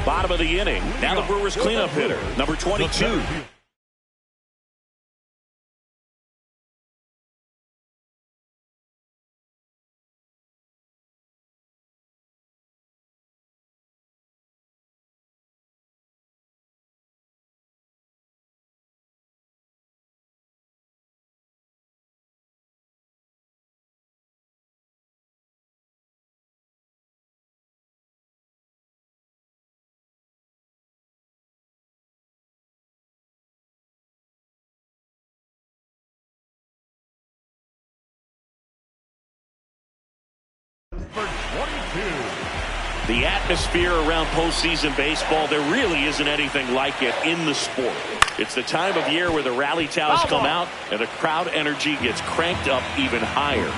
Bottom of the inning. Now the Brewers cleanup hitter, number 22. The atmosphere around postseason baseball, there really isn't anything like it in the sport. It's the time of year where the rally towels come out and the crowd energy gets cranked up even higher.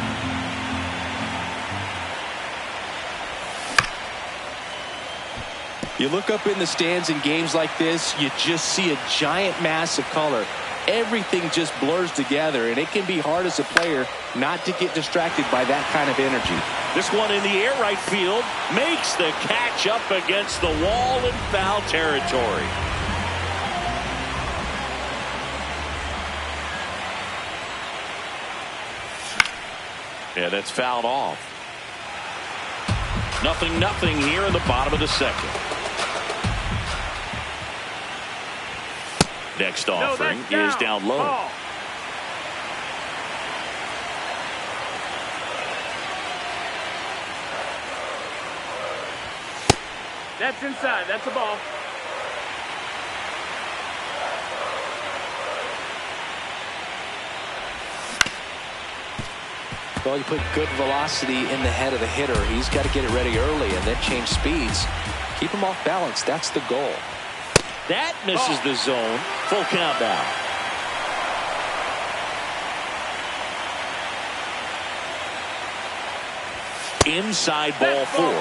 You look up in the stands in games like this, you just see a giant mass of color. Everything just blurs together, and it can be hard as a player not to get distracted by that kind of energy. This one in the air right field makes the catch up against the wall in foul territory. Yeah, that's fouled off. 0-0 here in the bottom of the second. Next offering is down low. Ball. That's inside. That's a ball. Well, you put good velocity in the head of the hitter. He's got to get it ready early and then change speeds. Keep him off balance. That's the goal. That misses the zone. Full count now. Inside ball four.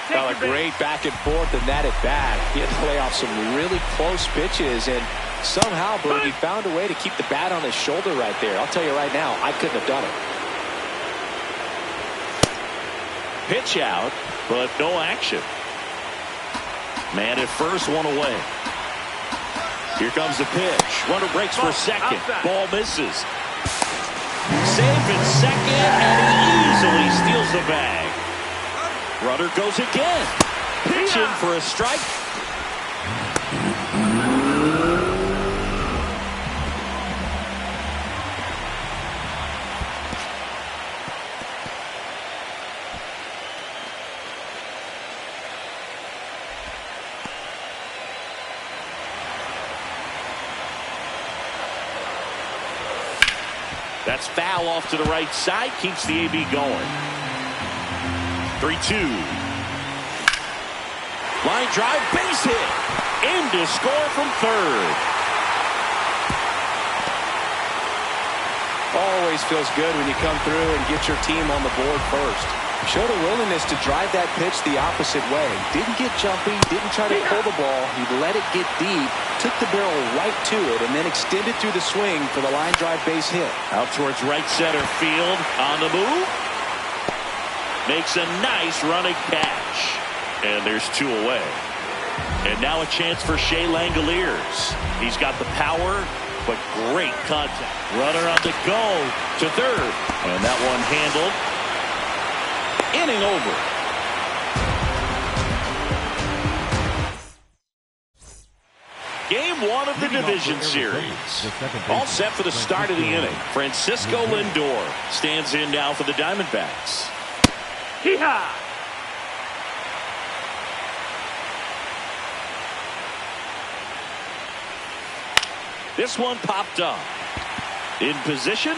Well, a great back and forth in that at bat. He had to play off some really close pitches, and somehow, Bernie found a way to keep the bat on his shoulder right there. I'll tell you right now, I couldn't have done it. Pitch out, but no action. Man at first, one away. Here comes the pitch. Runner breaks for second. Ball misses. Safe at second, and he easily steals the bag. Runner goes again. Pitch in for a strike. That's foul off to the right side. Keeps the AB going. 3-2. Line drive, base hit. In to score from third. Always feels good when you come through and get your team on the board first. Showed a willingness to drive that pitch the opposite way. Didn't get jumpy, didn't try to pull the ball. He let it get deep, took the barrel right to it, and then extended through the swing for the line drive base hit. Out towards right center field. On the move. Makes a nice running catch. And there's two away. And now a chance for Shea Langoliers. He's got the power, but great contact. Runner on the go to third. And that one handled. Inning over. Game one of the division series. All set for the start of the inning. Francisco Lindor stands in now for the Diamondbacks. Hee-haw! This one popped up. In position.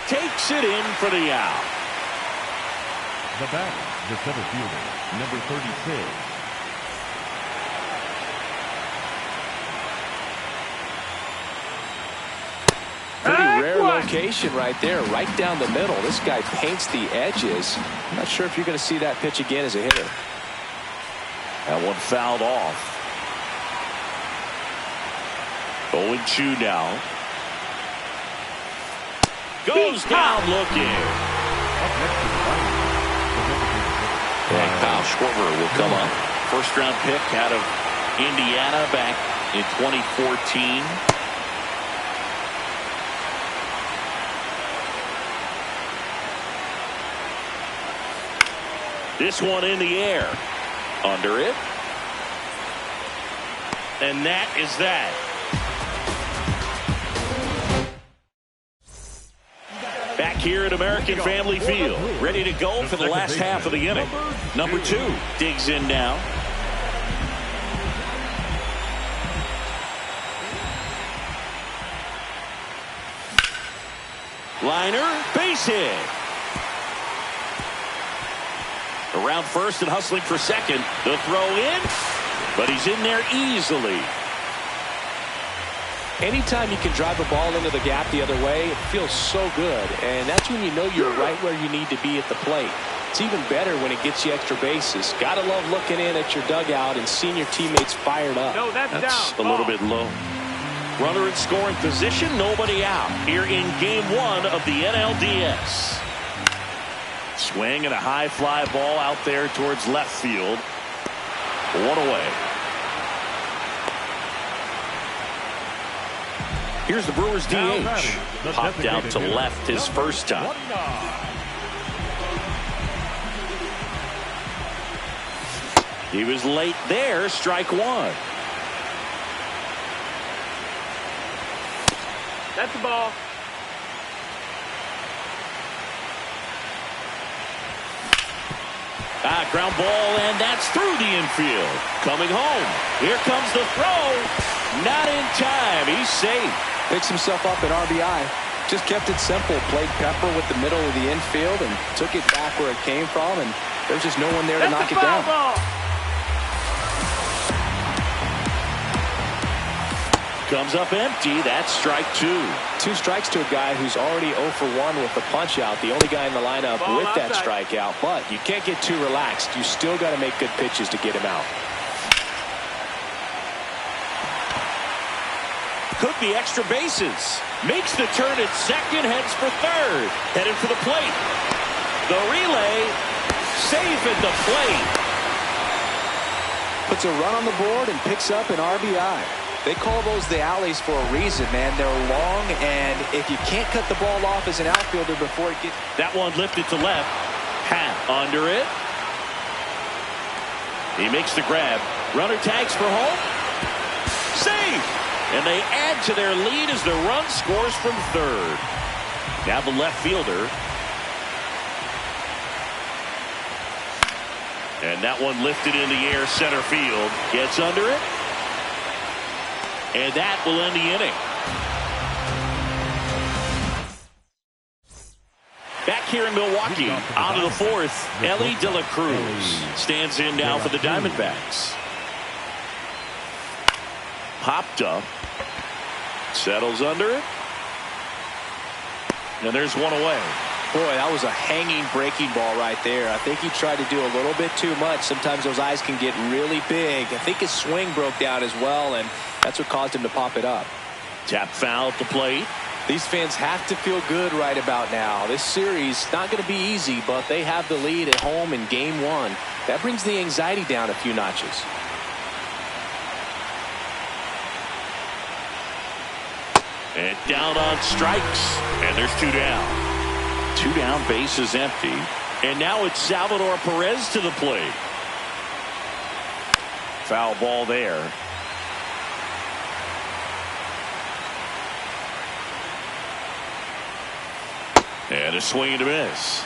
Takes it in for the out. The batter, the center fielder, number 36. Pretty rare location right there, right down the middle. This guy paints the edges. I'm not sure if you're going to see that pitch again as a hitter. That one fouled off. 0-2 now. Goes down looking. And Kyle Schwarber will come up. First-round pick out of Indiana back in 2014. This one in the air. Under it. And that is that. Back here at American Family Field. Ready to go for the last half of the inning. Number 2 digs in now. Liner, base hit. Around first and hustling for second. The throw in, but he's in there easily. Anytime you can drive a ball into the gap the other way, it feels so good. And that's when you know you're right where you need to be at the plate. It's even better when it gets you extra bases. Gotta love looking in at your dugout and seeing your teammates fired up. No, that's down. A little bit low. Runner in scoring position, nobody out. Here in game 1 of the NLDS. Swing and a high fly ball out there towards left field. 1 away. Here's the Brewers DH. Popped out to left his first time. He was late there. Strike 1. That's the ball. Ground ball, and that's through the infield. Coming home. Here comes the throw. Not in time. He's safe. Picks himself up at RBI. Just kept it simple. Played pepper with the middle of the infield and took it back where it came from, and there's just no one there to knock it down. Ball. Comes up empty. That's strike 2. 2 strikes to a guy who's already 0 for 1 with the punch out. The only guy in the lineup Ball with that outside. strikeout. But you can't get too relaxed. You still got to make good pitches to get him out. Could be extra bases. Makes the turn at second. Heads for third. Headed for the plate. The relay. Safe at the plate. Puts a run on the board and picks up an RBI. They call those the alleys for a reason, man. They're long, and if you can't cut the ball off as an outfielder before it gets... That one lifted to left. Hat under it. He makes the grab. Runner tags for home. Safe! And they add to their lead as the run scores from third. Now the left fielder. And that one lifted in the air center field. Gets under it. And that will end the inning. Back here in Milwaukee, out of the fourth, Ellie De La Cruz stands in now for the Diamondbacks. Popped up. Settles under it. And there's 1 away. Boy, that was a hanging breaking ball right there. I think he tried to do a little bit too much. Sometimes those eyes can get really big. I think his swing broke down as well, and that's what caused him to pop it up. Tap foul at the plate. These fans have to feel good right about now. This series not going to be easy, but they have the lead at home in game 1. That brings the anxiety down a few notches. And down on strikes. And there's 2 down. 2 down, base is empty. And now it's Salvador Perez to the plate. Foul ball there. And a swing and a miss.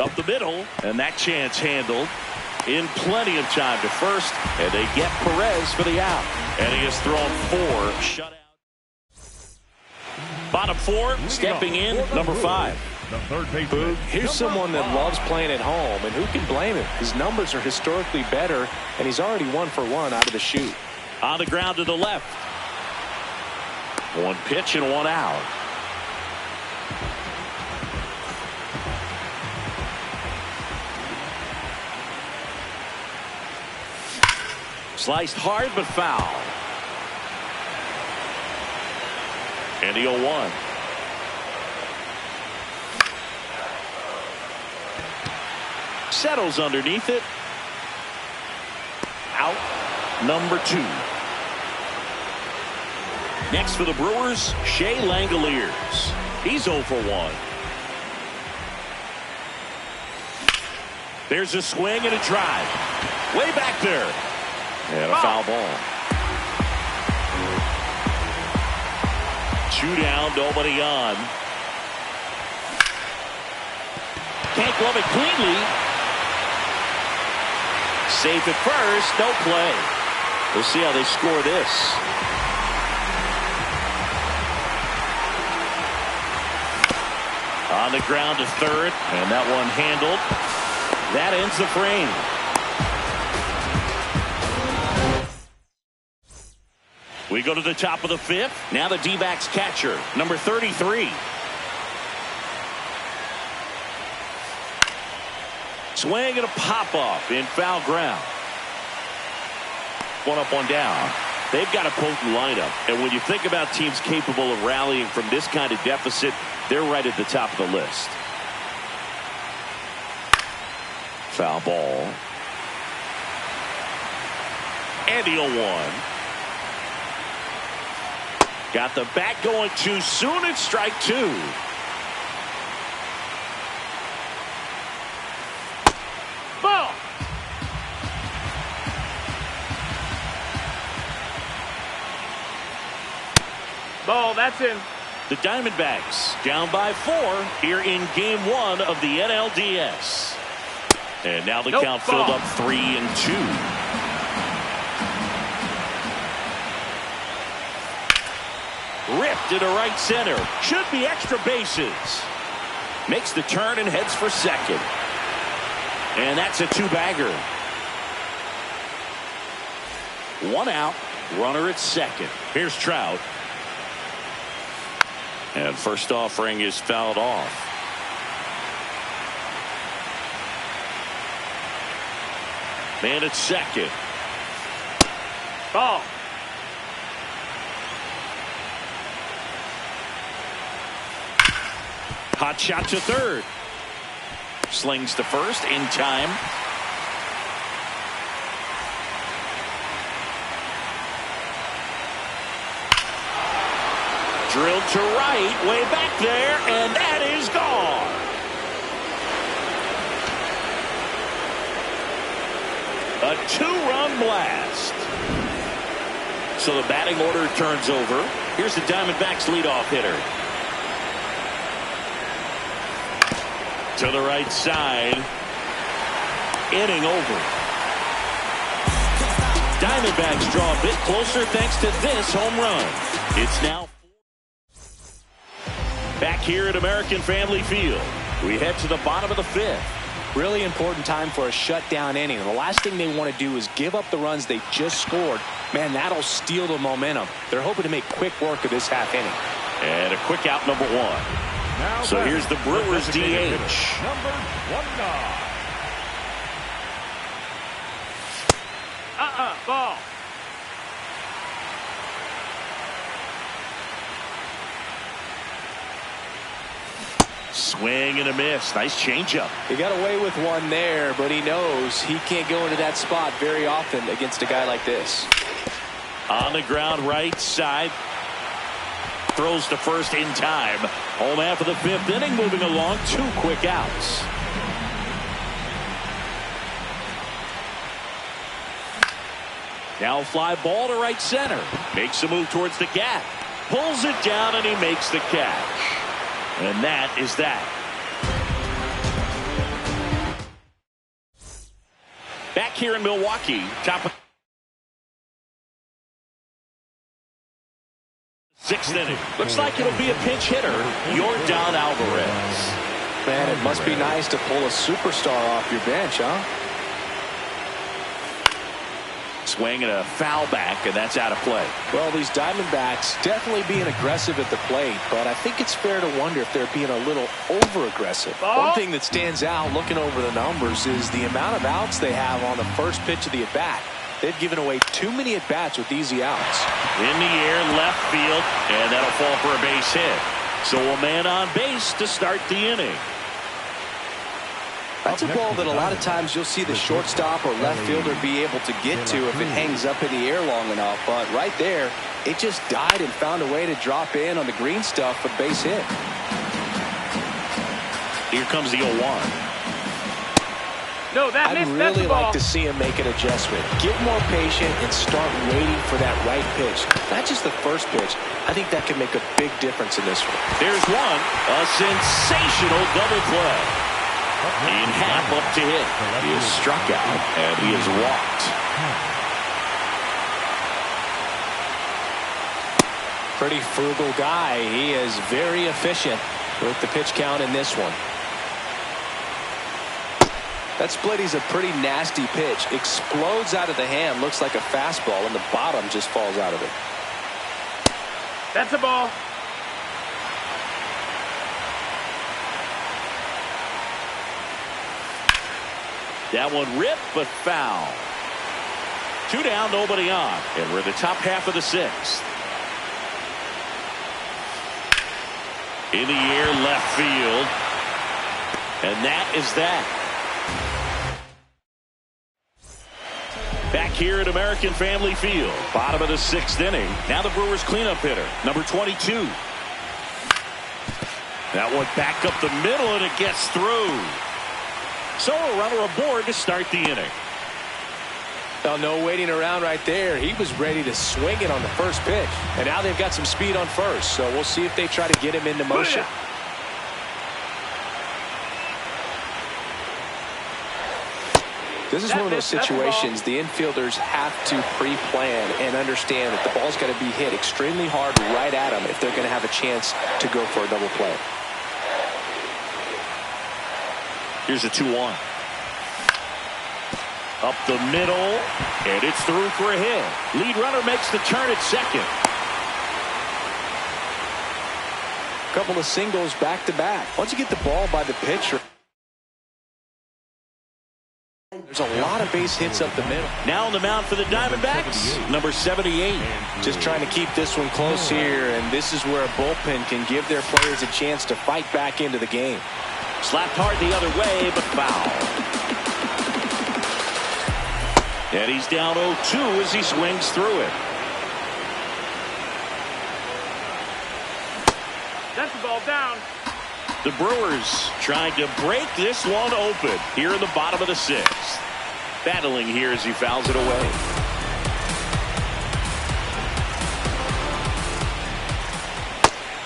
Up the middle, and that chance handled in plenty of time to first, and they get Perez for the out. And he has thrown 4 shutout. Bottom 4, stepping in, number 5. The third baseman. Here's someone that loves playing at home, and who can blame him? His numbers are historically better, and he's already 1 for 1 out of the chute. On the ground to the left. 1 pitch and 1 out. Sliced hard but foul. And the 0-1. Settles underneath it. Out number 2. Next for the Brewers, Shea Langoliers. He's 0 for 1. There's a swing and a drive. Way back there. And a foul ball. 2 down, nobody on. Can't glove it cleanly. Safe at first, no play. We'll see how they score this. On the ground to third, and that one handled. That ends the frame. We go to the top of the 5th. Now the D-backs catcher, number 33. Swing and a pop-off in foul ground. 1 up, 1 down. They've got a potent lineup, and when you think about teams capable of rallying from this kind of deficit, they're right at the top of the list. Foul ball. And the 0-1. Got the bat going too soon. It's strike 2. Ball. Ball, that's in. The Diamondbacks down by 4 here in game 1 of the NLDS. And now the count filled up 3-2. Ripped into right center. Should be extra bases. Makes the turn and heads for second. And that's a 2-bagger. 1 out. Runner at second. Here's Trout. And first offering is fouled off. Man at second. Ball. Hot shot to third. Slings to first in time. Drilled to right, way back there, and that is gone. A 2-run blast. So the batting order turns over. Here's the Diamondbacks leadoff hitter. To the right side. Inning over. Diamondbacks draw a bit closer thanks to this home run. It's now back here at American Family Field. We head to the bottom of the 5th. Really important time for a shutdown inning. The last thing they want to do is give up the runs they just scored. Man, that'll steal the momentum. They're hoping to make quick work of this half inning. And a quick out, number 1. Now so here's the Brewers DH. Number 1. Ball. Swing and a miss. Nice changeup. He got away with one there, but he knows he can't go into that spot very often against a guy like this. On the ground, right side. Throws to first in time. Home half of the 5th inning, moving along. 2 quick outs. Now fly ball to right center. Makes a move towards the gap. Pulls it down and he makes the catch. And that is that. Back here in Milwaukee, top of 6th inning. Looks like it'll be a pinch hitter, Yordan Alvarez. Man, it must be nice to pull a superstar off your bench, huh? Swing and a foul back, and that's out of play. Well, these Diamondbacks definitely being aggressive at the plate, but I think it's fair to wonder if they're being a little over-aggressive. One thing that stands out looking over the numbers is the amount of outs they have on the first pitch of the at-bat. They've given away too many at-bats with easy outs. In the air, left field, and that'll fall for a base hit. So a man on base to start the inning. That's a ball that a lot of times you'll see the shortstop or left fielder be able to get to if it hangs up in the air long enough. But right there, it just died and found a way to drop in on the green stuff for the base hit. Here comes the 0-1. No, that I'd missed. That's really the ball. like to see him make an adjustment. Get more patient and start waiting for that right pitch. Not just the first pitch. I think that can make a big difference in this one. There's one. A sensational double play. In half up to hit. He is struck out and he is walked. Pretty frugal guy. He is very efficient with the pitch count in this one. That split is a pretty nasty pitch. Explodes out of the hand. Looks like a fastball, and the bottom just falls out of it. That's a ball. That one ripped, but foul. 2 down, nobody on. And we're in the top half of the 6th. In the air, left field. And that is that. Back here at American Family Field. Bottom of the 6th inning. Now the Brewers cleanup hitter, number 22. That one back up the middle, and it gets through. So a runner aboard to start the inning. Well, no waiting around right there. He was ready to swing it on the first pitch. And now they've got some speed on first. So we'll see if they try to get him into motion. This is one of those situations the infielders have to pre-plan and understand that the ball's got to be hit extremely hard right at them if they're going to have a chance to go for a double play. Here's a 2-1. Up the middle, and it's through for a hit. Lead runner makes the turn at second. Couple of singles back-to-back. Once you get the ball by the pitcher, there's a lot of base hits up the middle. Now on the mound for the Diamondbacks, number 78. Just trying to keep this one close here, and this is where a bullpen can give their players a chance to fight back into the game. Slapped hard the other way, but foul. And he's down 0-2 as he swings through it. That's the ball down. The Brewers trying to break this one open here in the bottom of the 6th. Battling here as he fouls it away.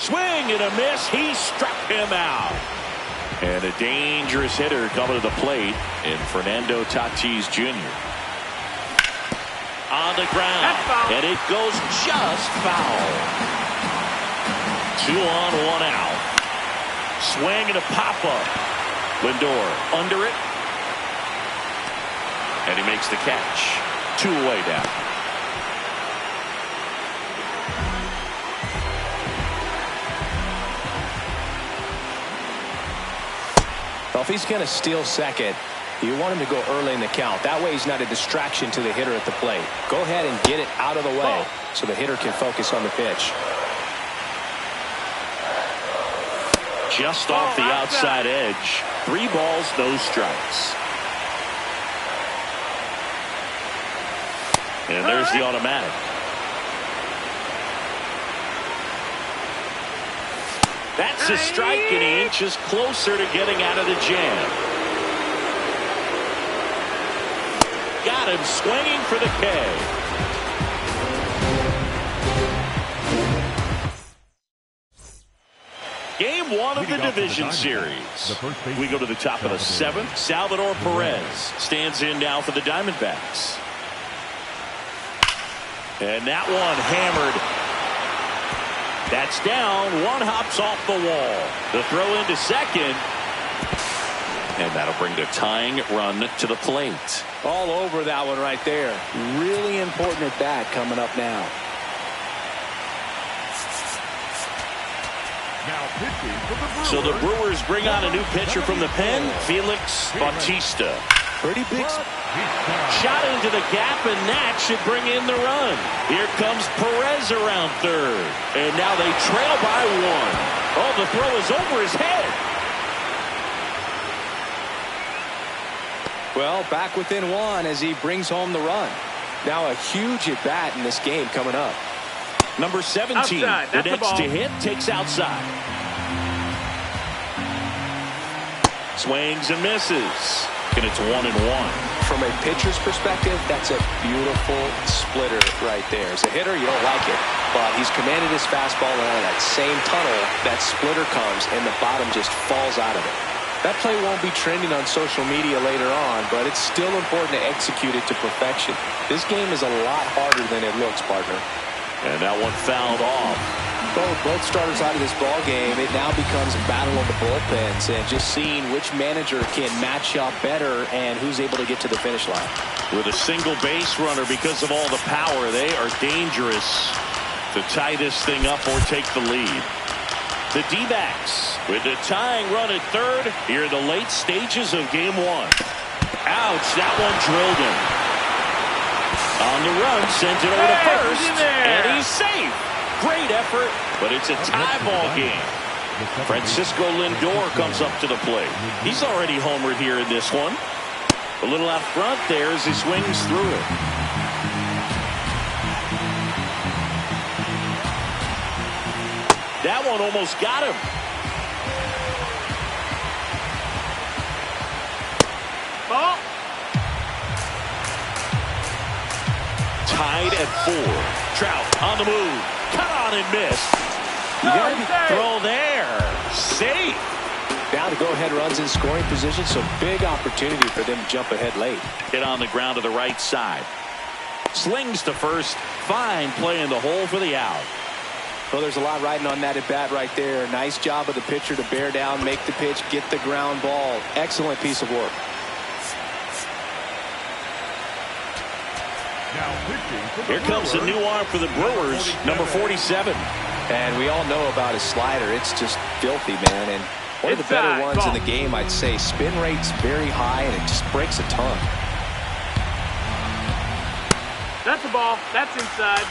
Swing and a miss. He struck him out. And a dangerous hitter coming to the plate in Fernando Tatis Jr. On the ground. And it goes just foul. 2 on, 1 out. Swing and a pop-up. Lindor under it. And he makes the catch. 2 away down. Well, if he's going to steal second, you want him to go early in the count. That way he's not a distraction to the hitter at the plate. Go ahead and get it out of the way so the hitter can focus on the pitch. Just off the outside edge. 3 balls, no strikes. And there's the automatic. That's a strike, and he inches closer to getting out of the jam. Got him swinging for the K. Game 1 of the division series. We go to the top of the 7th. Salvador Perez stands in now for the Diamondbacks. And that one hammered. That's down. 1 hops off the wall. The throw into second. And that'll bring the tying run to the plate. All over that one right there. Really important at bat coming up now. So the Brewers bring on a new pitcher from the pen, Felix Bautista. Pretty big Shot into the gap, and that should bring in the run. Here comes Perez around third. And now they trail by one. Oh, the throw is over his head. Well, back within one as he brings home the run. Now a huge at-bat in this game coming up. Number 17, outside. the That's next to hit, takes outside. Swings and misses. And it's 1-1. From a pitcher's perspective, that's a beautiful splitter right there. As a hitter, you don't like it, but he's commanded his fastball, and out of that same tunnel, that splitter comes, and the bottom just falls out of it. That play won't be trending on social media later on, but it's still important to execute it to perfection. This game is a lot harder than it looks, partner. And that one fouled off. Both starters out of this ball game. It now becomes a battle of the bullpens and just seeing which manager can match up better and who's able to get to the finish line. With a single base runner, because of all the power, they are dangerous to tie this thing up or take the lead. The D-backs with the tying run at third here in the late stages of game one. Ouch, that one drilled him. On the run, sends it over to first, and he's safe. Great effort, but it's a tie ball game. Francisco Lindor comes up to the plate. He's already homered here in this one. A little out front there as he swings through it. That one almost got him. Ball. Tied at 4. Trout on the move. Cut on and missed. You got to throw there. Safe. Now to go-ahead runs in scoring position, so big opportunity for them to jump ahead late. Hit on the ground to the right side. Slings to first. Fine play in the hole for the out. Well, there's a lot riding on that at-bat right there. Nice job of the pitcher to bear down, make the pitch, get the ground ball. Excellent piece of work. Here comes the new arm for the Brewers, number 47. And we all know about his slider. It's just filthy, man. And one of the better ones in the game, I'd say. Spin rate's very high, and it just breaks a ton. That's a ball. That's inside.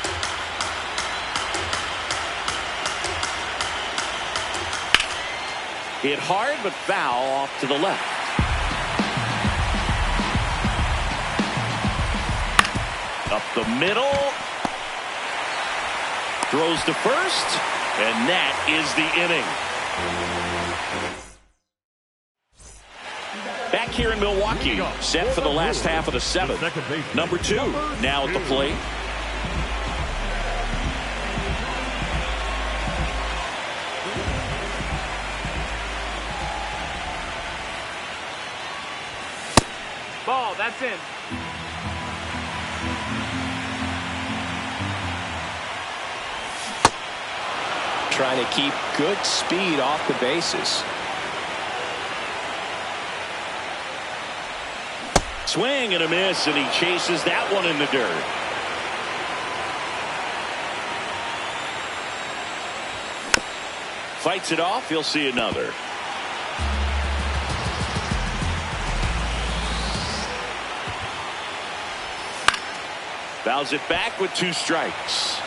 Hit hard, but foul off to the left. Up the middle. Throws to first. And that is the inning. Back here in Milwaukee. Set for the last half of the seventh. Number 2 now at the plate. Ball. That's in. Trying to keep good speed off the bases. Swing and a miss, and he chases that one in the dirt. Fights it off. He'll see another. Fouls it back with 2 strikes.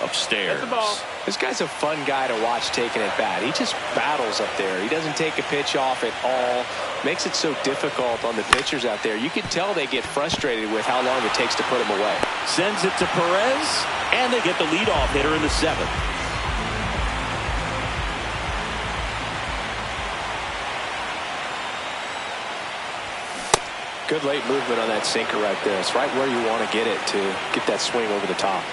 Upstairs. That's the ball. This guy's a fun guy to watch taking at bat. He just battles up there. He doesn't take a pitch off at all. Makes it so difficult on the pitchers out there. You can tell they get frustrated with how long it takes to put him away. Sends it to Perez, and they get the leadoff hitter in the 7th. Good late movement on that sinker right there. It's right where you want to get it to get that swing over the top.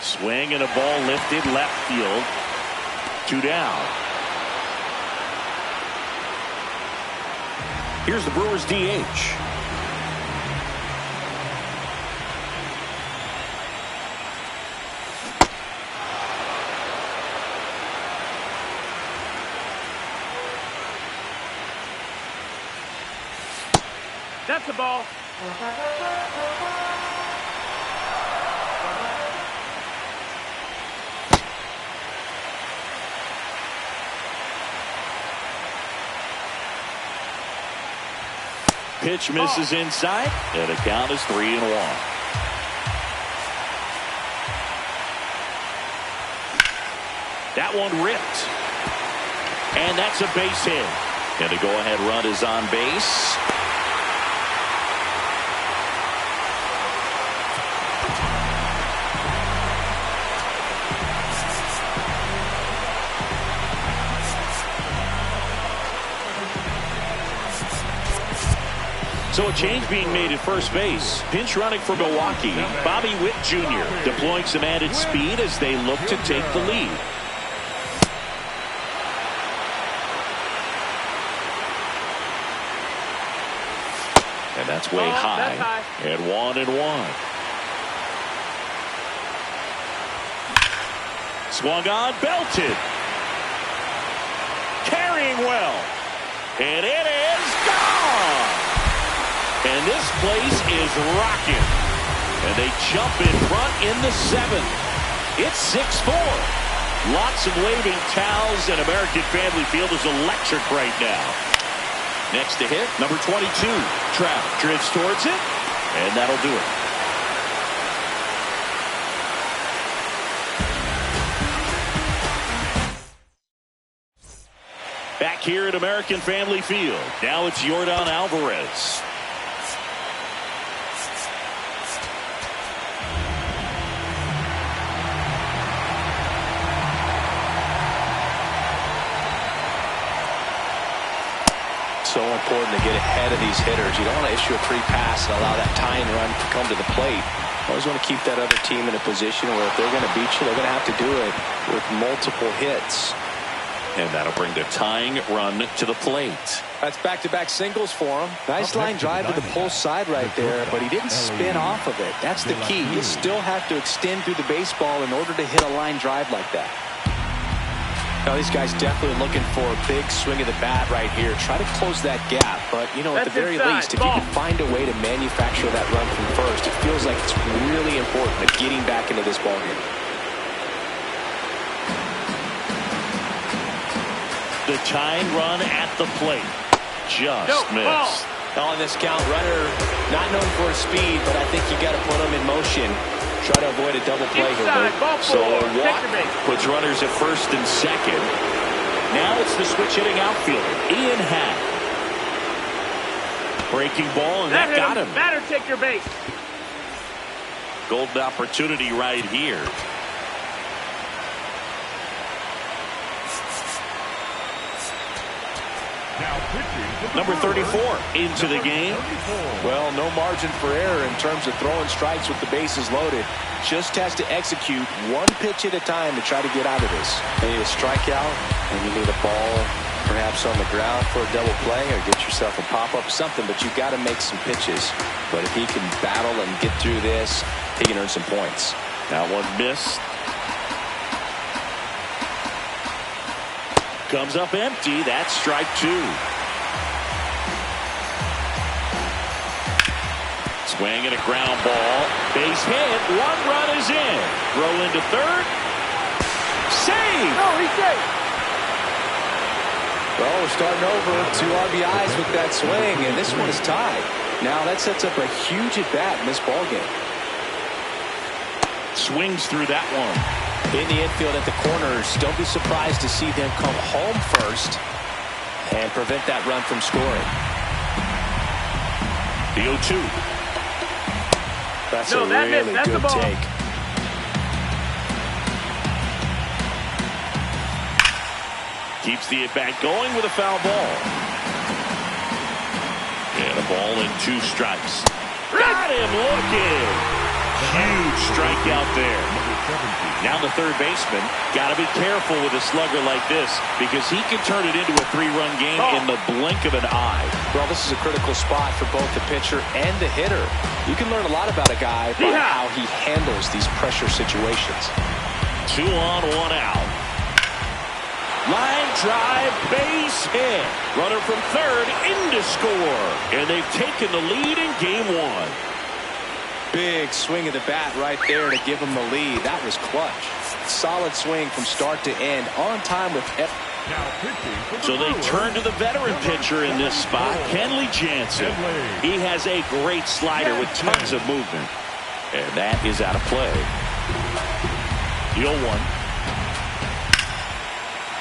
Swing and a ball lifted left field. 2 down. Here's the Brewers DH. That's the ball. pitch misses inside, and the count is 3-1. That one ripped. And that's a base hit. And the go-ahead run is on base. So a change being made at first base. Pinch running for Milwaukee. Bobby Witt Jr. deploying some added speed as they look to take the lead. And that's way high. And 1-1. Swung on, belted. Carrying well. And it is gone. And this place is rocking. And they jump in front in the 7th. It's 6-4. Lots of waving towels, and American Family Field is electric right now. Next to hit, number 22. Trout drifts towards it, and that'll do it. Back here at American Family Field. Now it's Yordan Alvarez. So important to get ahead of these hitters. You don't want to issue a free pass and allow that tying run to come to the plate. You always want to keep that other team in a position where if they're going to beat you, they're going to have to do it with multiple hits. And that'll bring the tying run to the plate. That's back-to-back singles for him. Nice line drive to the pull side right there, but he didn't spin off of it. That's the key. You still have to extend through the baseball in order to hit a line drive like that. Now, these guys definitely looking for a big swing of the bat right here. Try to close that gap. But, you know, at the very least, if you can find a way to manufacture that run from first, it feels like it's really important to getting back into this ballgame. The tying run at the plate. Just missed. On this count, runner not known for his speed, but I think you got to put him in motion. Try to avoid a double play here. So a walk puts runners at first and second. Now it's the switch hitting outfielder, Ian Happ. Breaking ball, and that got him. Batter, take your base. Golden opportunity right here. Number 34 into the game. Well, no margin for error in terms of throwing strikes with the bases loaded. Just has to execute one pitch at a time to try to get out of this. You need a strikeout, and you need a ball perhaps on the ground for a double play, or get yourself a pop-up, something, but you've got to make some pitches. But if he can battle and get through this, he can earn some points. That one missed. Comes up empty. That's strike 2. Swing and a ground ball. Base hit. 1 run is in. Throw into third. Save. No, he's safe. Well, we're starting over. 2 RBIs with that swing, and this one is tied. Now that sets up a huge at-bat in this ballgame. Swings through that one. In the infield at the corners, don't be surprised to see them come home first and prevent that run from scoring. The 0-2. That's a really good take. Keeps the at-bat going with a foul ball. And a ball and 2 strikes. Got him looking. Huge strikeout there. Now the third baseman got to be careful with a slugger like this, because he can turn it into a 3-run game in the blink of an eye. Well, this is a critical spot for both the pitcher and the hitter. You can learn a lot about a guy by how he handles these pressure situations. 2 on, 1 out. Line drive, base hit. Runner from third in to score. And they've taken the lead in game 1. Big swing of the bat right there to give him the lead. That was clutch. Solid swing from start to end. On time with Now pitching for the So they Brewers, turn to the veteran pitcher in this spot, Kenley Jansen. He has a great slider with tons of movement. And that is out of play. The 0-1.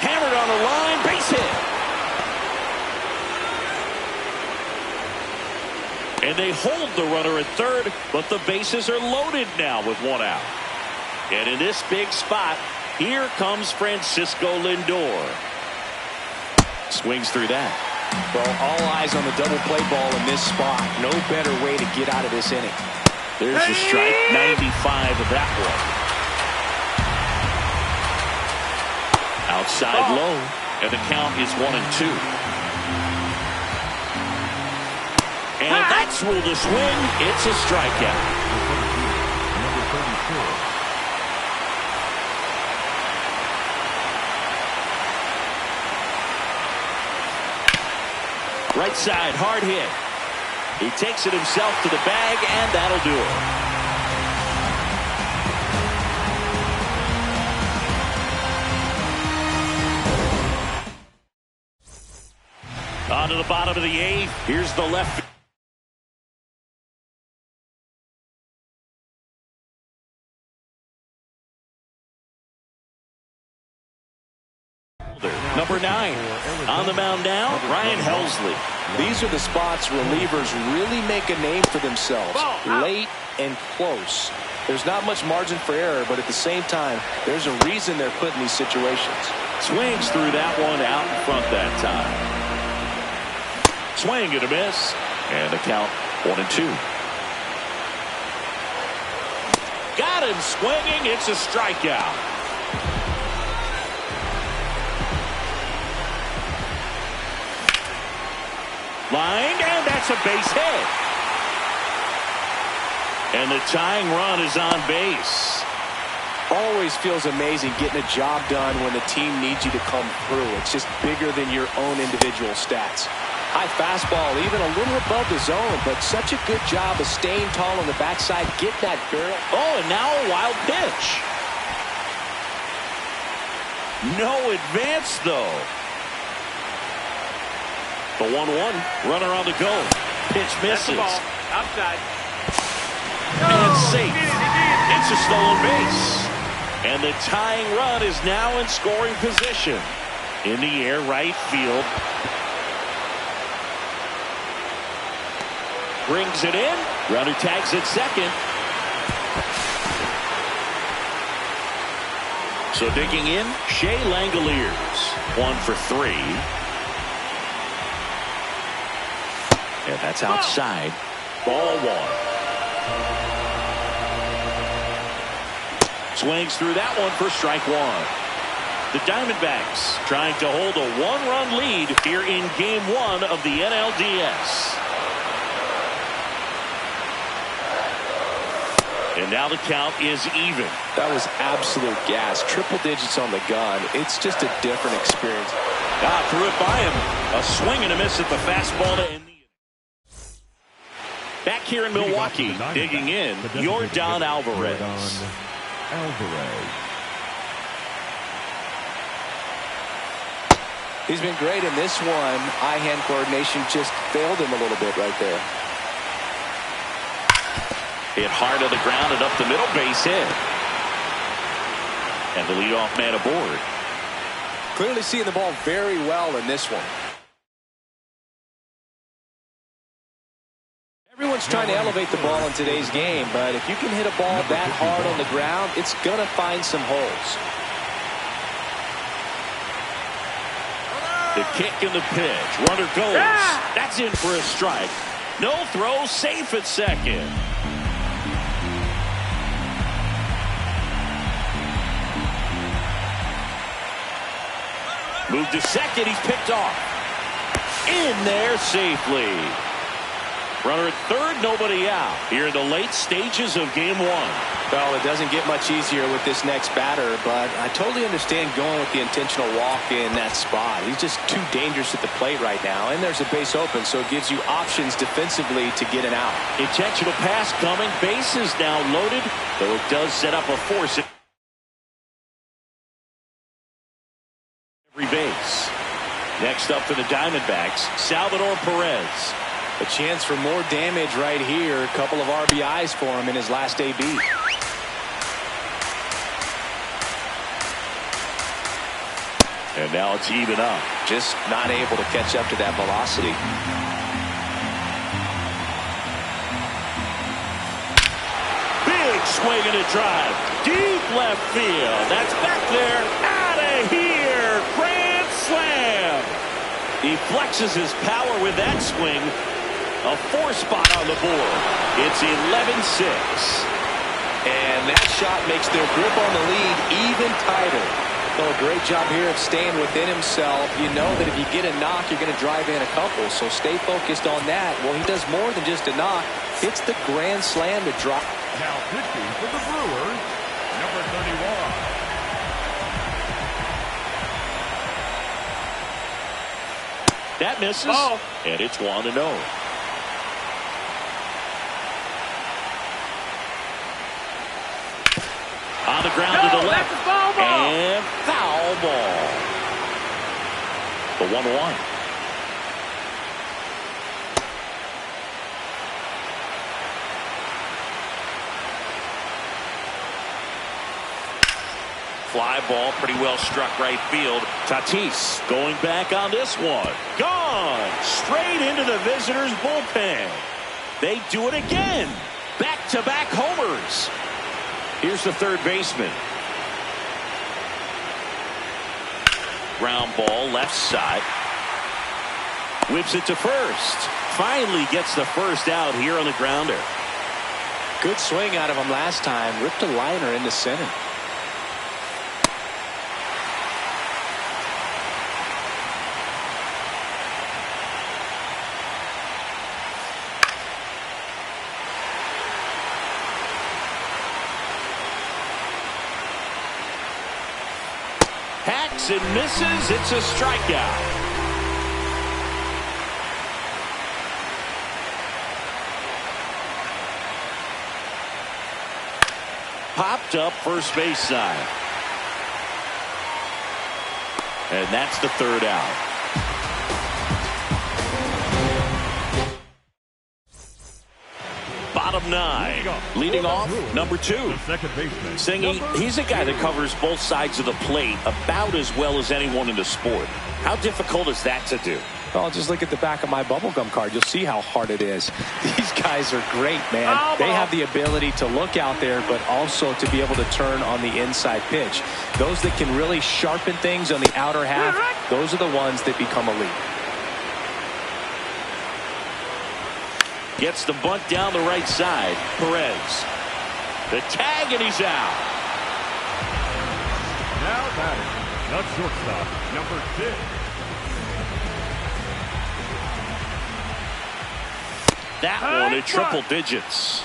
Hammered on the line, base hit. And they hold the runner at third, but the bases are loaded now with one out. And in this big spot, here comes Francisco Lindor. Swings through that. Well, all eyes on the double play ball in this spot. No better way to get out of this inning. There's a strike, 95 of that one. Outside low, and the count is 1-2. And that's ruled a swing. It's a strikeout. number 34. Right side, hard hit. He takes it himself to the bag, and that'll do it. On to the bottom of the eighth. Here's the left. Number 9 on the mound now, Ryan Helsley. These are the spots relievers really make a name for themselves. Late and close. There's not much margin for error, but at the same time, there's a reason they're put in these situations. Swings through that one out in front that time. Swing and a miss. And the count 1-2. Got him swinging. It's a strikeout. Line, and that's a base hit. And the tying run is on base. Always feels amazing getting a job done when the team needs you to come through. It's just bigger than your own individual stats. High fastball, even a little above the zone, but such a good job of staying tall on the backside, get that barrel. Oh, and now a wild pitch. No advance, though. The 1-1, runner on the go. Pitch misses. That's the ball. Outside. And safe. It's a stolen base. And the tying run is now in scoring position. In the air, right field. Brings it in. Runner tags at second. So digging in, Shea Langoliers. 1 for 3. And that's outside. Ball 1. Swings through that one for strike 1. The Diamondbacks trying to hold a 1-run lead here in game 1 of the NLDS. And now the count is even. That was absolute gas. Triple digits on the gun. It's just a different experience. Threw it by him. A swing and a miss at the fastball to end the inning. Back here in Milwaukee, digging in, Yordan Alvarez. He's been great in this one. Eye-hand coordination just failed him a little bit right there. Hit hard to the ground and up the middle, base hit. And the leadoff man aboard. Clearly seeing the ball very well in this one. Everyone's trying to elevate the ball in today's game, but if you can hit a ball that hard on the ground, it's going to find some holes. The kick and the pitch. Runner goes. That's in for a strike. No throw, safe at second. Move to second, he's picked off. In there safely. Runner at third, nobody out. Here in the late stages of game 1. Well, it doesn't get much easier with this next batter, but I totally understand going with the intentional walk in that spot. He's just too dangerous at the plate right now, and there's a base open, so it gives you options defensively to get an out. Intentional pass coming, bases now loaded, though it does set up a force at every base. Next up for the Diamondbacks, Salvador Perez. A chance for more damage right here. A couple of RBIs for him in his last AB. And now it's even up. Just not able to catch up to that velocity. Big swing and a drive. Deep left field. That's back there. Out of here. Grand slam. He flexes his power with that swing. A 4-spot on the board. It's 11-6. And that shot makes their grip on the lead even tighter. So a great job here of staying within himself. You know that if you get a knock, you're going to drive in a couple. So stay focused on that. Well, he does more than just a knock. Hits the grand slam to drop. Now pitching for the Brewers, number 31. That misses. Ball. And it's 1-0. On the ground to the left. That's a foul ball. And foul ball. The 1-1. Fly ball, pretty well struck right field. Tatis going back on this one. Gone. Straight into the visitors' bullpen. They do it again. Back-to-back homers. Here's the third baseman. Ground ball, left side. Whips it to first. Finally gets the first out here on the grounder. Good swing out of him last time. Ripped a liner into center. Hacks and misses. It's a strikeout. Popped up first base side. And that's the third out. Bottom 9. Leading off, number 2. The second baseman. Singing, he's a guy that covers both sides of the plate about as well as anyone in the sport. How difficult is that to do? Well, just look at the back of my bubblegum card. You'll see how hard it is. These guys are great, man. They have the ability to look out there, but also to be able to turn on the inside pitch. Those that can really sharpen things on the outer half, those are the ones that become elite. Gets the bunt down the right side. Perez. The tag, and he's out. Now batting, the shortstop, number 6. That one at triple digits.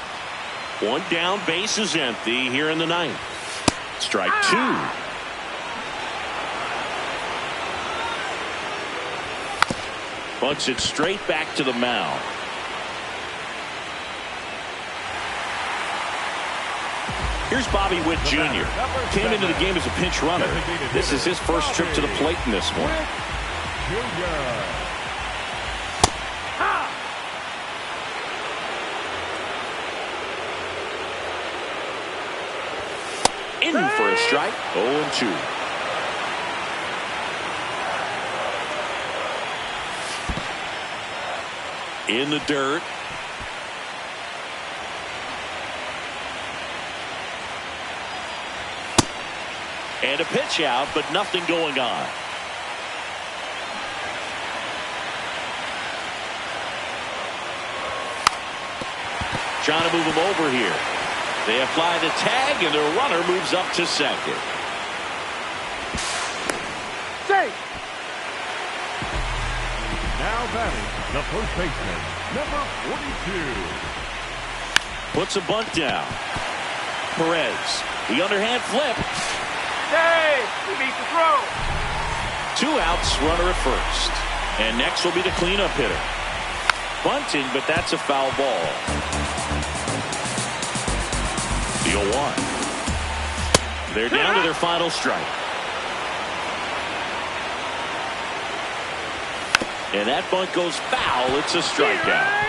One down, base is empty here in the 9th. Strike 2. Bunts it straight back to the mound. Here's Bobby Witt Jr. Came into the game as a pinch runner. This is his first trip to the plate in this one. In for a strike. 0-2. In the dirt. And a pitch out, but nothing going on. Trying to move him over here. They apply the tag, and the runner moves up to second. Safe. Now batting, the first baseman, number 42. Puts a bunt down. Perez. The underhand flip. Hey, he beats the throw. 2 outs, runner at first. And next will be the cleanup hitter. Bunting, but that's a foul ball. The 0-1. They're down to their final strike. And that bunt goes foul. It's a strikeout.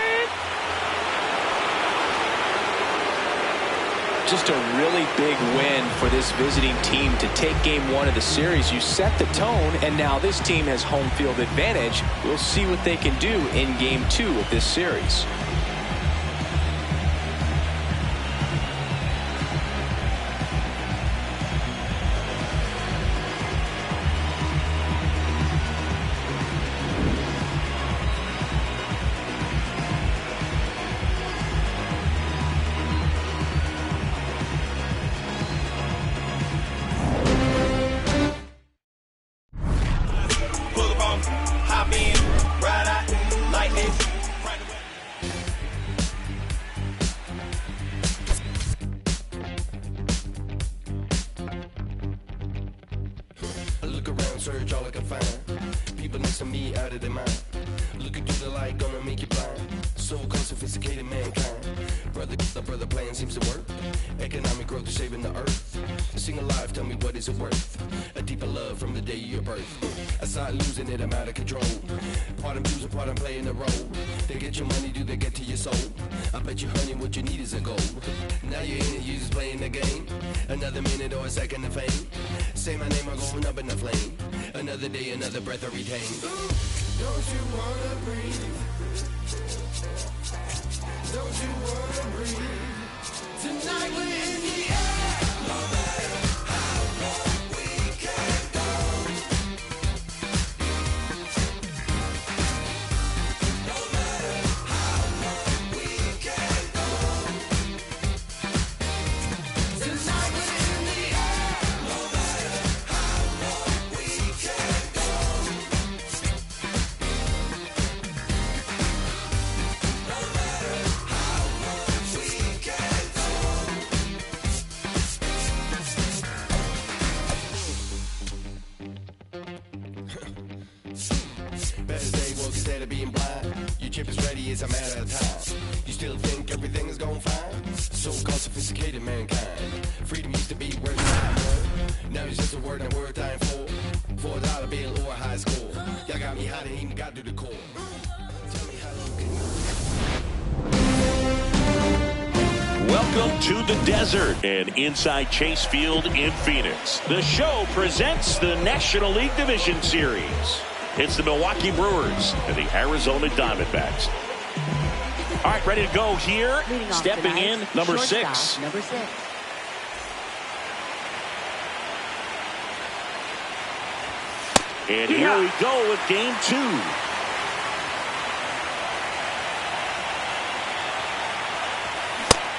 Just a really big win for this visiting team to take game 1 of the series. You set the tone, and now this team has home field advantage. We'll see what they can do in game 2 of this series. Search all I can find. People next to me out of their mind. Looking through the light, gonna make you blind. So called sophisticated mankind. Brother plan seems to work. Economic growth is saving the earth. Sing alive, tell me what is it worth? A deeper love from the day of your birth. I start losing it, I'm out of control. Part I'm choosing, part I'm playing the role. They get your money, do they get to your soul? I bet you, honey, what you need is a goal. Now you're in it, you just playing the game. Another minute or a second of fame. Say my name, I'm going up in the flame. Another day, another breath I retain. Don't you wanna breathe? Don't you wanna breathe? Tonight we're in the air. No matter how long we can go. No matter how long we can go. Tonight we're in the air. No matter how long we can go. No matter how long we can go. Better day work instead of being blind. Your chip is ready, it's a matter of time. You still think everything is going fine? So-called sophisticated mankind. Freedom used to be worth time for. Now it's just a word and a word time for. For a dollar bill or a high score. Y'all got me hot and even got to the core. Tell me how you can. Welcome to the desert and inside Chase Field in Phoenix. The show presents the National League Division Series. It's the Milwaukee Brewers and the Arizona Diamondbacks. All right, ready to go here. Stepping in, number 6. Number 6. And here we go with game 2.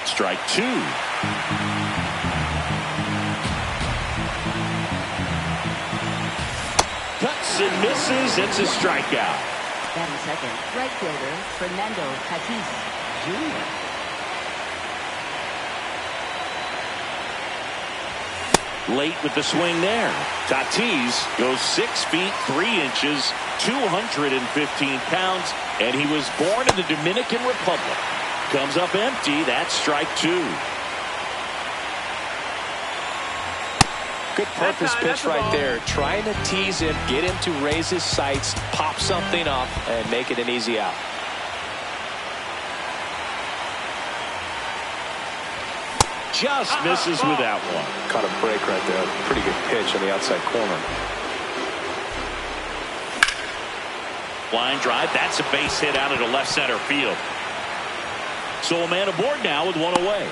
Strike 2. Cuts and misses. It's a strikeout. Batting second, right fielder Fernando Tatis Jr. Late with the swing there. Tatis goes 6 feet 3 inches, 215 pounds, and he was born in the Dominican Republic. Comes up empty. That's strike 2. Good purpose pitch right there. Trying to tease him, get him to raise his sights, pop something up, and make it an easy out. Just misses with that one. Caught a break right there. Pretty good pitch on the outside corner. Line drive. That's a base hit out into left center field. So a man aboard now with one away.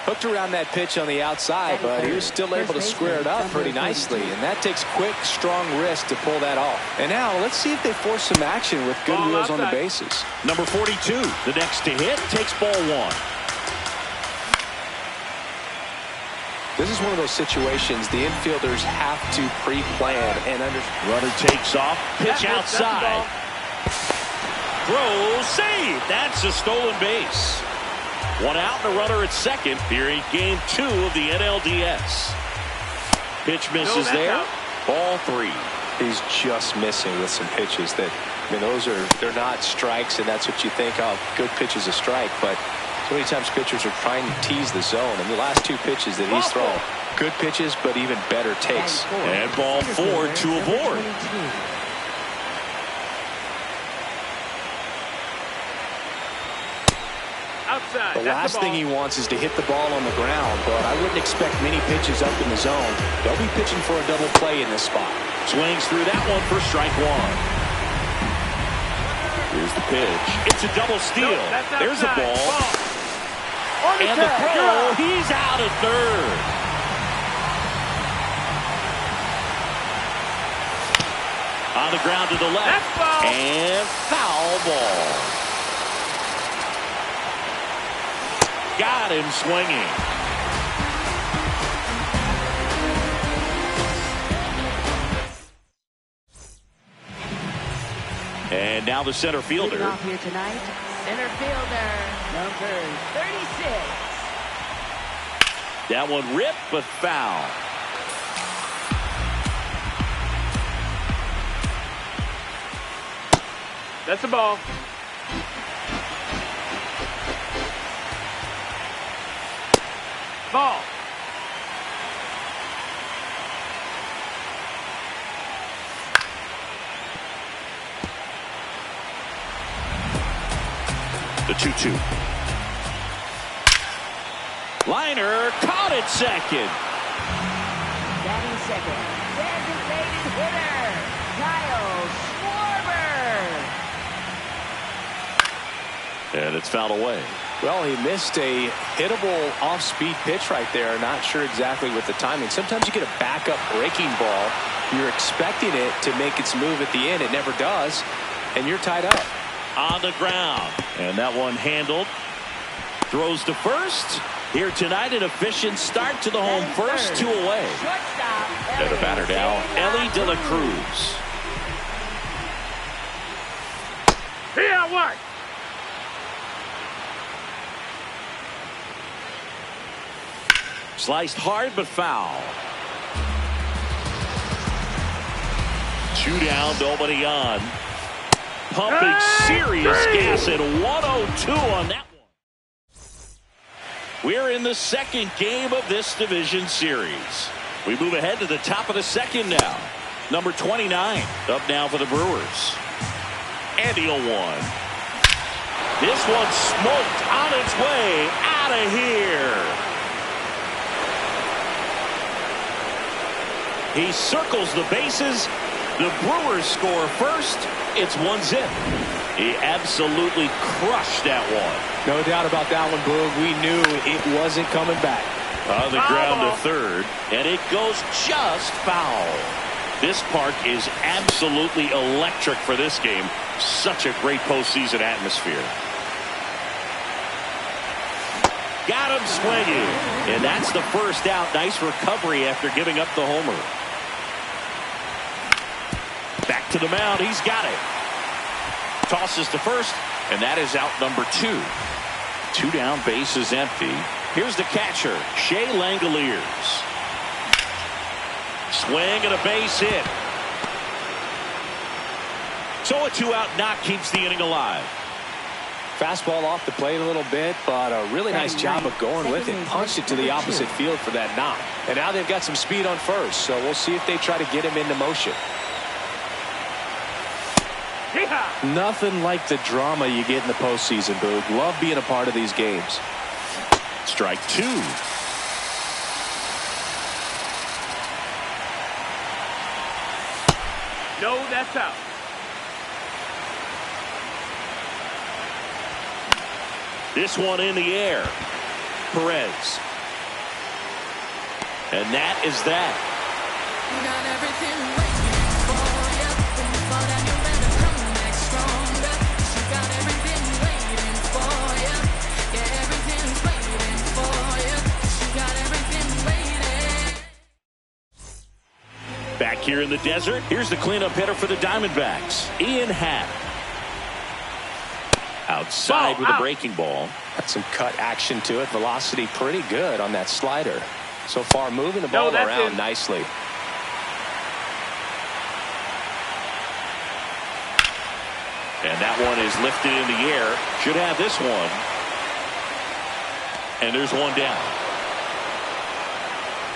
Hooked around that pitch on the outside, but he was still able to square it up pretty nicely. And that takes quick, strong wrist to pull that off. And now let's see if they force some action with good wheels on the bases. Number 42, the next to hit, takes ball 1. This is one of those situations the infielders have to pre-plan and understand. Runner takes off, pitch outside. Throw, save. That's a stolen base. One out and a runner at second here in game 2 of the NLDS. Pitch misses there. Ball 3. He's just missing with some pitches that, I mean, they're not strikes, and that's what you think, oh, good pitch is a strike, but so many times pitchers are trying to tease the zone, and the last 2 pitches that he's thrown, good pitches, but even better takes. And ball 4, 2 aboard. Outside. The last thing he wants is to hit the ball on the ground, but I wouldn't expect many pitches up in the zone. They'll be pitching for a double play in this spot. Swings through that one for strike one. Here's the pitch. It's a double steal. There's a ball. And the throw. He's out at third. On the ground to the left. And foul ball. Got him swinging. And now the center fielder. Leading off here tonight, center fielder, number 36. That one ripped, but foul. That's a ball. Ball. The 2-2. Liner caught at second. Batting second, designated hitter, Kyle Schwarber. And it's fouled away. Well, he missed a hittable off-speed pitch right there. Not sure exactly with the timing. Sometimes you get a backup breaking ball. You're expecting it to make its move at the end. It never does, and you're tied up. On the ground. And that one handled. Throws to first. Here tonight, an efficient start to the home first. 2 away. And the batter now, Ellie De La Cruz. Here, what? Sliced hard, but foul. 2 down, nobody on. Pumping serious gas at 102 on that one. We're in the second game of this division series. We move ahead to the top of the second now. Number 29 up now for the Brewers. And the 0-1. This one smoked on its way out of here. He circles the bases. The Brewers score first. It's 1-0. He absolutely crushed that one. No doubt about that one, Boog. We knew it wasn't coming back. On the ground to third, and it goes just foul. This park is absolutely electric for this game. Such a great postseason atmosphere. Got him swinging, and that's the first out. Nice recovery after giving up the homer. Back to the mound. He's got it. Tosses to first, and that is out number 2. 2 down, base is empty. Here's the catcher, Shea Langoliers. Swing and a base hit. So a 2-out knock keeps the inning alive. Fastball off the plate a little bit, but a really nice job of going with it. Punched it to the opposite field for that knock. And now they've got some speed on first, so we'll see if they try to get him into motion. Nothing like the drama you get in the postseason, Boog. Love being a part of these games. Strike 2. No, that's out. This one in the air. Perez. And that is that. You got everything waiting for you. When you fall down, you better come back stronger. You got everything waiting for you. Yeah, everything's waiting for you. You got everything waiting. Back here in the desert, here's the cleanup hitter for the Diamondbacks, Ian Happ. Outside with a breaking ball. Got some cut action to it. Velocity pretty good on that slider. So far moving the ball around nicely. And that one is lifted in the air. Should have this one. And there's one down.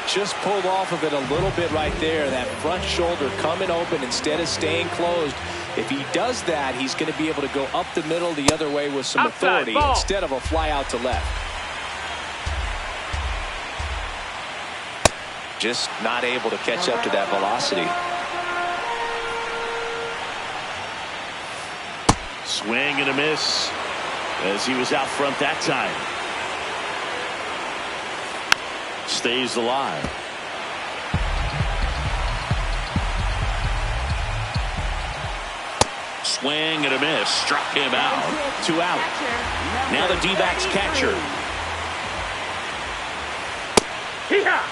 Just pulled off of it a little bit right there. That front shoulder coming open instead of staying closed. If he does that, he's going to be able to go up the middle the other way with some Outside authority ball. instead of a fly out to left. Just not able to catch up to that velocity. Swing and a miss as he was out front that time. Stays alive. Swing and a miss. Struck him out. 2 out. Now the D-backs catcher. Hee-haw!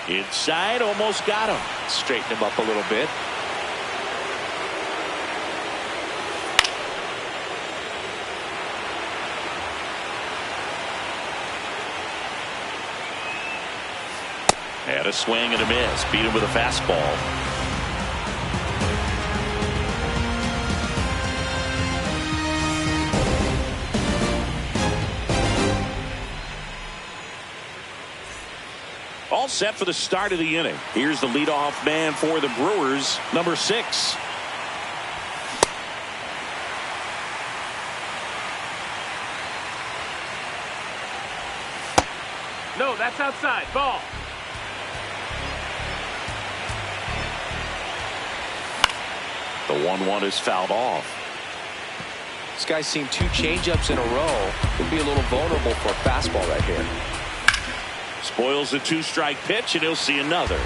Inside, almost got him. Straighten him up a little bit. Had a swing and a miss. Beat him with a fastball. All set for the start of the inning. Here's the leadoff man for the Brewers, number 6. No, that's outside. Ball. The 1-1 is fouled off. This guy's seen 2 changeups in a row. Could be a little vulnerable for a fastball right here. Spoils the 2-strike pitch, and he'll see another.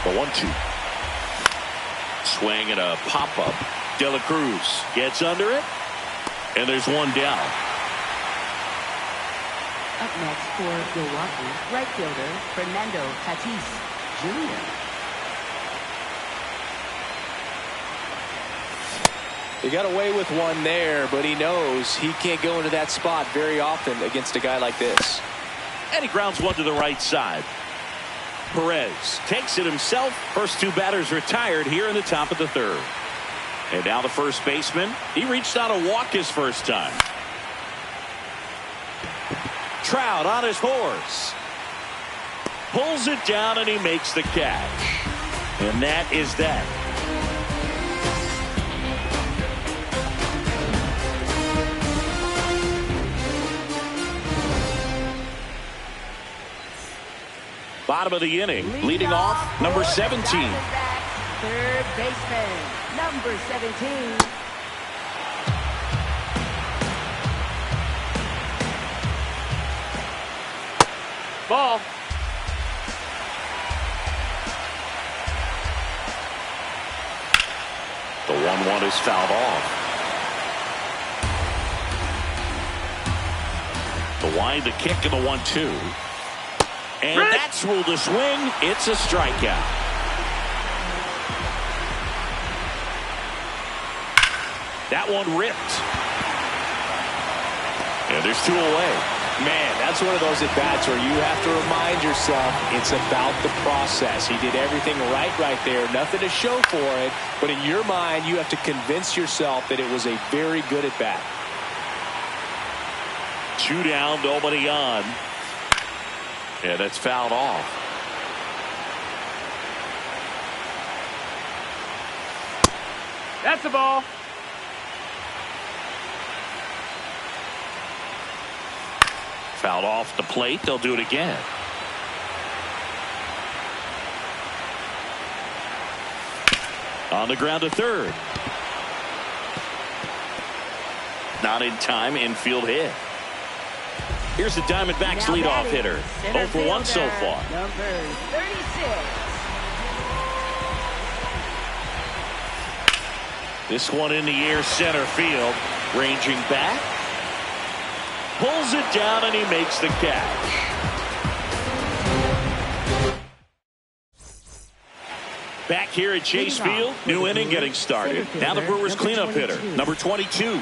The 1-2. Swing and a pop-up. De La Cruz gets under it, and there's one down. Up next for Milwaukee, right fielder Fernando Tatis Jr. He got away with one there, but he knows he can't go into that spot very often against a guy like this. And he grounds one to the right side. Perez takes it himself. First 2 batters retired here in the top of the 3rd. And now the first baseman. He reached on a walk his first time. Trout on his horse. Pulls it down and he makes the catch. And that is that. Bottom of the inning, leading off, number 17. Third baseman, number 17. Ball. The 1-1 is fouled off. The wind, the kick, and the 1-2. And that's ruled a swing. It's a strikeout. That one ripped. And there's 2 away. Man, that's one of those at-bats where you have to remind yourself it's about the process. He did everything right there. Nothing to show for it. But in your mind, you have to convince yourself that it was a very good at-bat. 2 down, nobody on. Yeah, that's fouled off. That's a ball. Fouled off the plate. They'll do it again. On the ground to 3rd. Not in time. Infield hit. Here's the Diamondbacks leadoff hitter. 0 for 1 so far. Number 36. This one in the air, center field. Ranging back. Pulls it down and he makes the catch. Back here at Chase Field, new inning getting started. Now the Brewers cleanup hitter, number 22.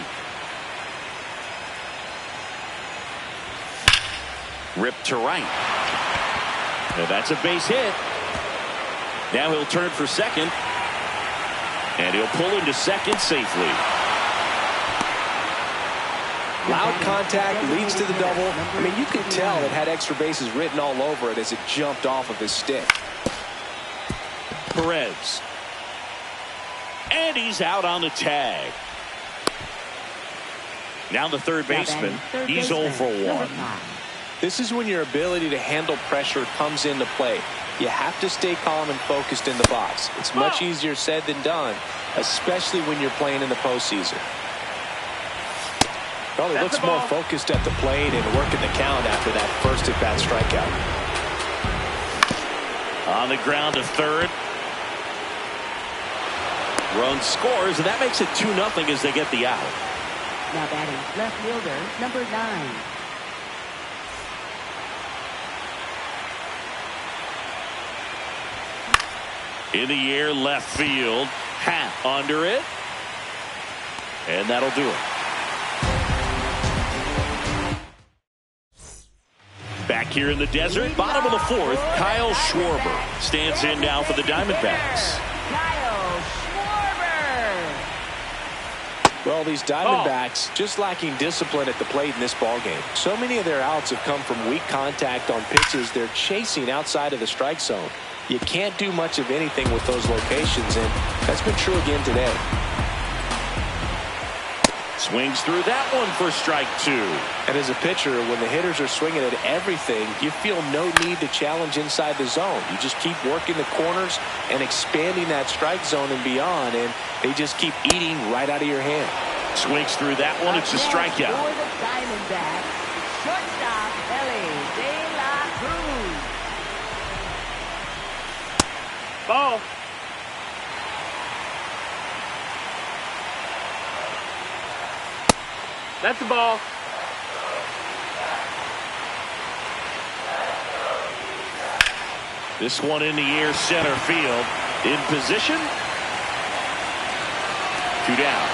Ripped to right. And that's a base hit. Now he'll turn for second. And he'll pull into second safely. Loud contact leads to the double. I mean, you can tell it had extra bases written all over it as it jumped off of his stick. Perez. And he's out on the tag. Now the third baseman. He's 0 for 1. This is when your ability to handle pressure comes into play. You have to stay calm and focused in the box. It's much easier said than done, especially when you're playing in the postseason. Well, he looks more focused at the plate and working the count after that first at-bat strikeout. On the ground to third. Run scores, and that makes it 2-0 as they get the out. Now batting left fielder, number 9. In the air, left field. Half under it. And that'll do it. Back here in the desert, bottom of the 4th, Kyle Schwarber stands in now for the Diamondbacks. Kyle Schwarber. Well, these Diamondbacks just lacking discipline at the plate in this ballgame. So many of their outs have come from weak contact on pitches they're chasing outside of the strike zone. You can't do much of anything with those locations, and that's been true again today. Swings through that one for strike 2. And as a pitcher, when the hitters are swinging at everything, you feel no need to challenge inside the zone. You just keep working the corners and expanding that strike zone and beyond, and they just keep eating right out of your hand. Swings through that one. It's a strikeout. For the Diamondbacks, shortstop Ellie De La Cruz. Ball. That's the ball. This one in the air, center field. In position. 2 down.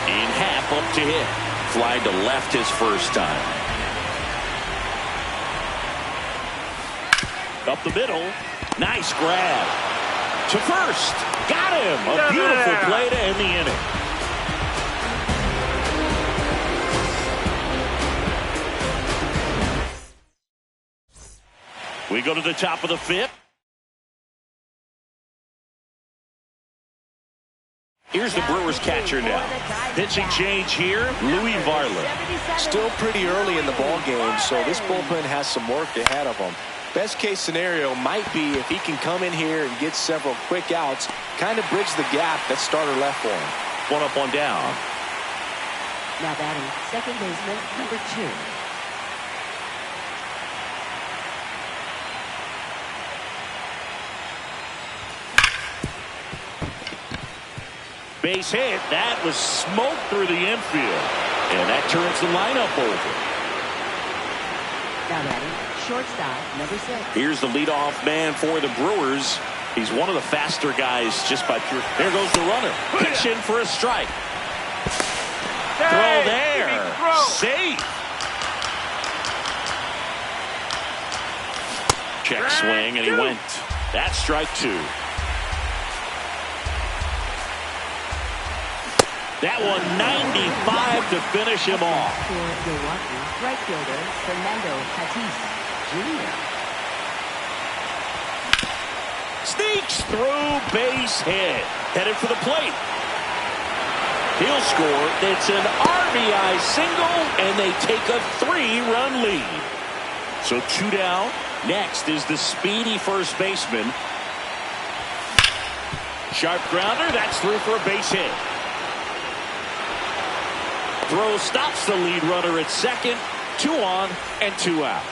In half, up to hit. Fly to left his first time. Up the middle. Nice grab. To first. Got him. A beautiful play to end the inning. We go to the top of the 5th. Here's the Brewers catcher now. Pitching change here, Louis Varland. Still pretty early in the ball game, so this bullpen has some work ahead of them. Best case scenario might be if he can come in here and get several quick outs, kind of bridge the gap that starter left for him. 1 up, 1 down. Now batting second baseman, number 2. Base hit. That was smoke through the infield. And that turns the lineup over. Now batting shortstop, number 6. Here's the leadoff man for the Brewers. He's one of the faster guys just by pure. There goes the runner. Pitch in for a strike. Throw there. Safe. Check swing, and he went. That's strike 2. That one 95 to finish him off. For Milwaukee, right fielder Fernando Tatis Jr. Sneaks through, base hit. Headed for the plate. He'll score. It's an RBI single, and they take a 3-run lead. So 2 down. Next is the speedy first baseman. Sharp grounder. That's through for a base hit. Throw stops the lead runner at second. 2 on and 2 out.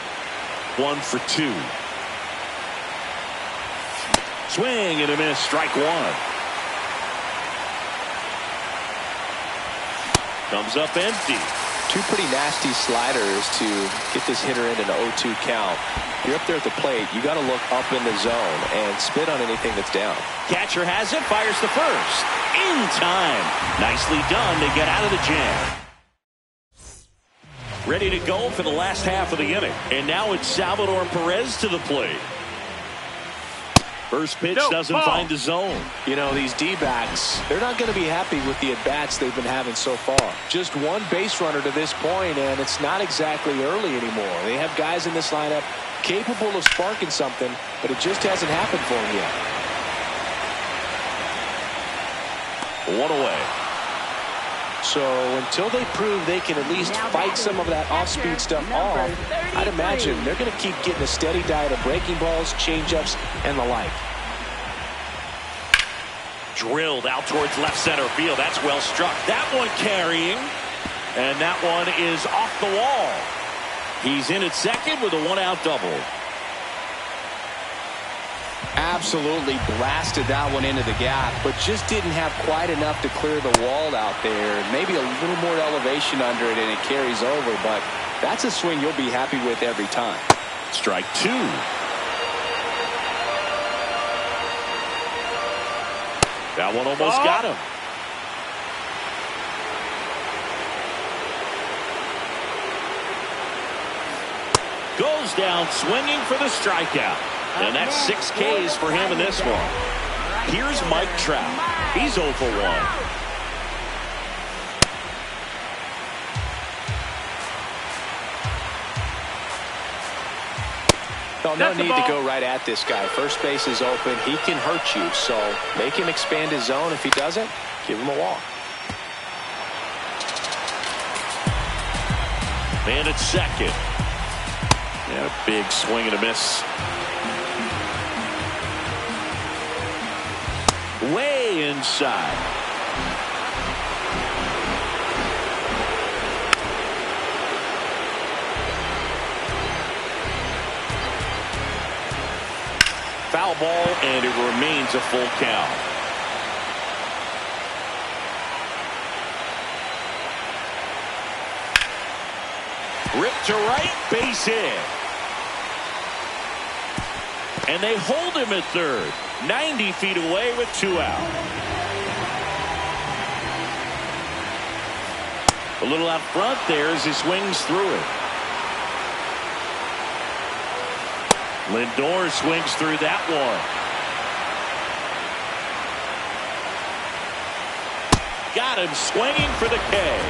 1 for 2. Swing and a miss. Strike 1. Comes up empty. 2 pretty nasty sliders to get this hitter into an 0-2 count. You're up there at the plate. You got to look up in the zone and spit on anything that's down. Catcher has it. Fires the first. In time. Nicely done to get out of the jam. Ready to go for the last half of the inning. And now it's Salvador Perez to the plate. First pitch doesn't find the zone. You know, these D-backs, they're not going to be happy with the at-bats they've been having so far. Just one base runner to this point, and it's not exactly early anymore. They have guys in this lineup capable of sparking something, but it just hasn't happened for them yet. One away. So until they prove they can at least fight some of that off-speed stuff off, I'd imagine they're going to keep getting a steady diet of breaking balls, changeups, and the like. Drilled out towards left center field. That's well struck. That one carrying. And that one is off the wall. He's in at second with a one-out double. Absolutely blasted that one into the gap, but just didn't have quite enough to clear the wall out there. Maybe a little more elevation under it and it carries over, but that's a swing you'll be happy with every time. Strike two. That one almost got him. Goes down swinging for the strikeout. And that's 6 Ks for him in this one. Here's Mike Trout. He's 0 for 1. No need to go right at this guy. First base is open. He can hurt you, so make him expand his zone. If he doesn't, give him a walk. Man at second. And a big swing and a miss. Way inside. Foul ball, and it remains a full count. Ripped to right, base hit. And they hold him at third. 90 feet away with 2 out. A little out front there as he swings through it. Lindor swings through that one. Got him swinging for the K.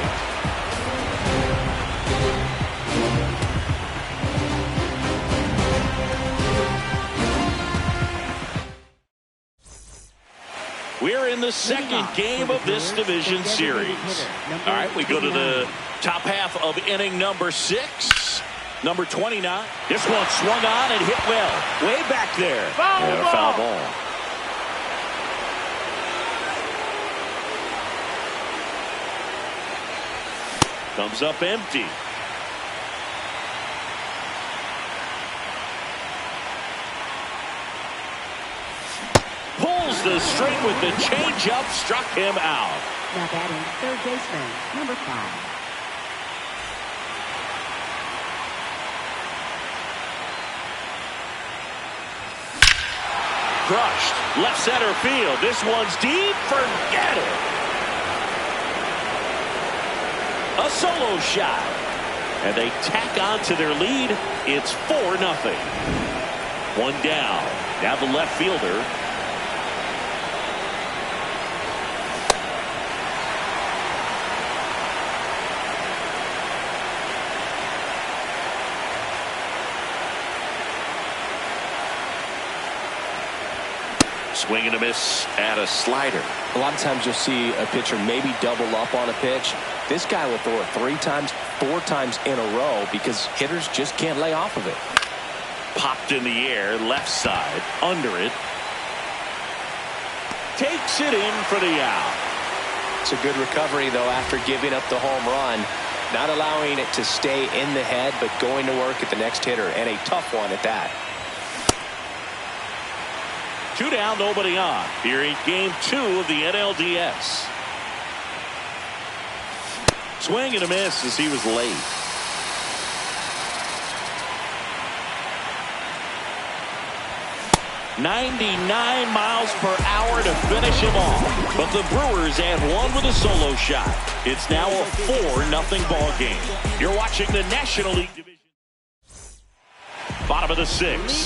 We're in the second game of this division series. All right, we go to the top half of inning number 6. Number 29. This one swung on and hit well. Way back there. Foul ball. Comes up empty. Pulls the string with the changeup, struck him out. Now batting third baseman, number 5. Crushed. Left center field. This one's deep. Forget it. A solo shot. And they tack on to their lead. It's 4-0. One down. Now the left fielder. Swing and a miss at a slider. A lot of times you'll see a pitcher maybe double up on a pitch. This guy will throw it 3 times, 4 times in a row because hitters just can't lay off of it. Popped in the air, left side, under it. Takes it in for the out. It's a good recovery, though, after giving up the home run. Not allowing it to stay in the head, but going to work at the next hitter, and a tough one at that. 2 down, nobody on. Here in game 2 of the NLDS. Swing and a miss as he was late. .99 miles per hour to finish him off. But the Brewers add one with a solo shot. It's now a 4-0 ball game. You're watching the National League Division. Bottom of the 6th.